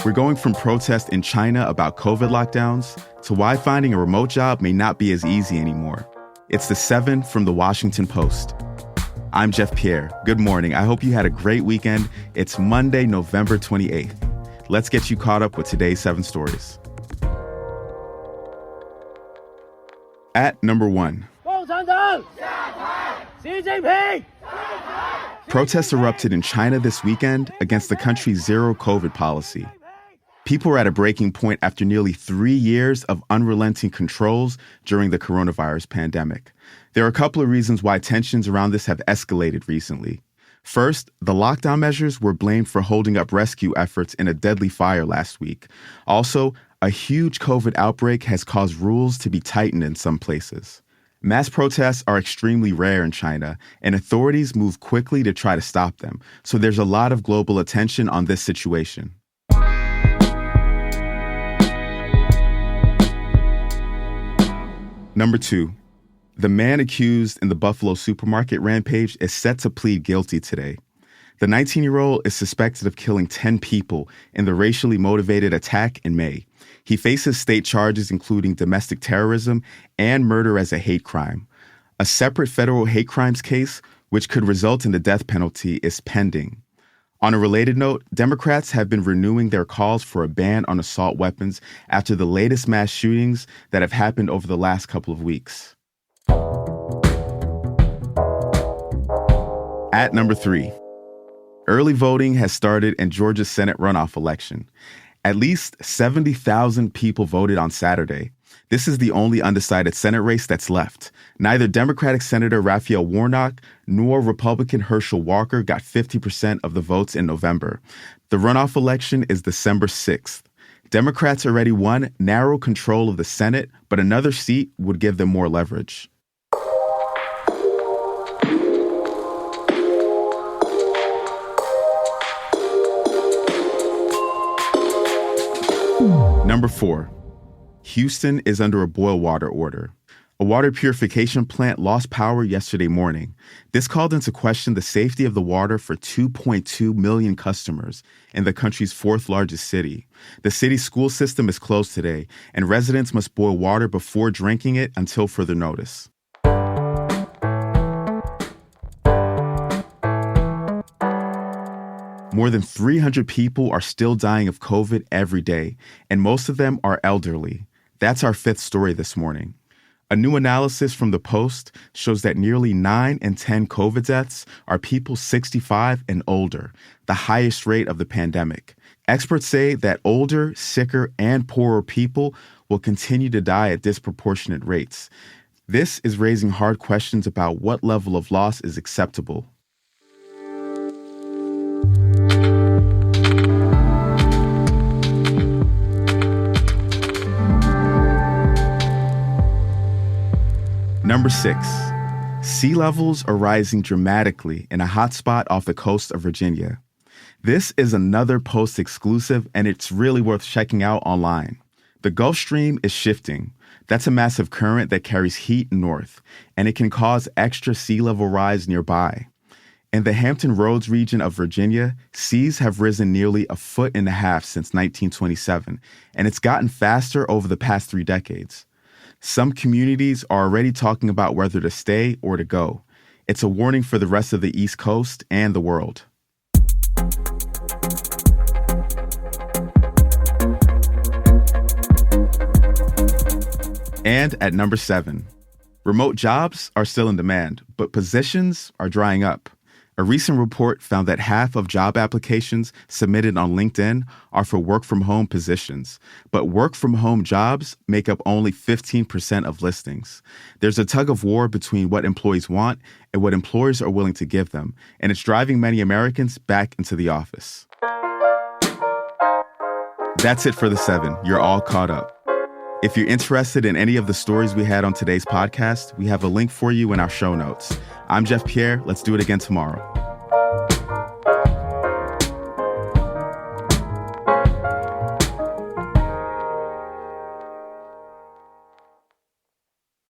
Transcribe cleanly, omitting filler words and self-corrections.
We're going from protests in China about COVID lockdowns to why finding a remote job may not be as easy anymore. It's the 7 from the Washington Post. I'm Jeff Pierre. Good morning. I hope you had a great weekend. It's Monday, November 28th. Let's get you caught up with today's 7 stories. At number 1. Protests erupted in China this weekend against the country's zero COVID policy. People are at a breaking point after nearly 3 years of unrelenting controls during the coronavirus pandemic. There are a couple of reasons why tensions around this have escalated recently. First, the lockdown measures were blamed for holding up rescue efforts in a deadly fire last week. Also, a huge COVID outbreak has caused rules to be tightened in some places. Mass protests are extremely rare in China, and authorities move quickly to try to stop them. So there's a lot of global attention on this situation. Number 2, the man accused in the Buffalo supermarket rampage is set to plead guilty today. The 19-year-old is suspected of killing 10 people in the racially motivated attack in May. He faces state charges including domestic terrorism and murder as a hate crime. A separate federal hate crimes case, which could result in the death penalty, is pending. On a related note, Democrats have been renewing their calls for a ban on assault weapons after the latest mass shootings that have happened over the last couple of weeks. At number 3, early voting has started in Georgia's Senate runoff election. At least 70,000 people voted on Saturday. This is the only undecided Senate race that's left. Neither Democratic Senator Raphael Warnock nor Republican Herschel Walker got 50% of the votes in November. The runoff election is December 6th. Democrats already won narrow control of the Senate, but another seat would give them more leverage. Number 4, Houston is under a boil water order. A water purification plant lost power yesterday morning. This called into question the safety of the water for 2.2 million customers in the country's 4th largest city. The city's school system is closed today, and residents must boil water before drinking it until further notice. More than 300 people are still dying of COVID every day, and most of them are elderly. That's our 5th story this morning. A new analysis from the Post shows that nearly 9 in 10 COVID deaths are people 65 and older, the highest rate of the pandemic. Experts say that older, sicker, and poorer people will continue to die at disproportionate rates. This is raising hard questions about what level of loss is acceptable. Number 6, sea levels are rising dramatically in a hot spot off the coast of Virginia. This is another Post exclusive, and it's really worth checking out online. The Gulf Stream is shifting. That's a massive current that carries heat north, and it can cause extra sea level rise nearby. In the Hampton Roads region of Virginia, seas have risen nearly 1.5 feet since 1927, and it's gotten faster over the past 3 decades. Some communities are already talking about whether to stay or to go. It's a warning for the rest of the East Coast and the world. And at number 7, remote jobs are still in demand, but positions are drying up. A recent report found that half of job applications submitted on LinkedIn are for work-from-home positions, but work-from-home jobs make up only 15% of listings. There's a tug of war between what employees want and what employers are willing to give them, and it's driving many Americans back into the office. That's it for the 7. You're all caught up. If you're interested in any of the stories we had on today's podcast, we have a link for you in our show notes. I'm Jeff Pierre. Let's do it again tomorrow.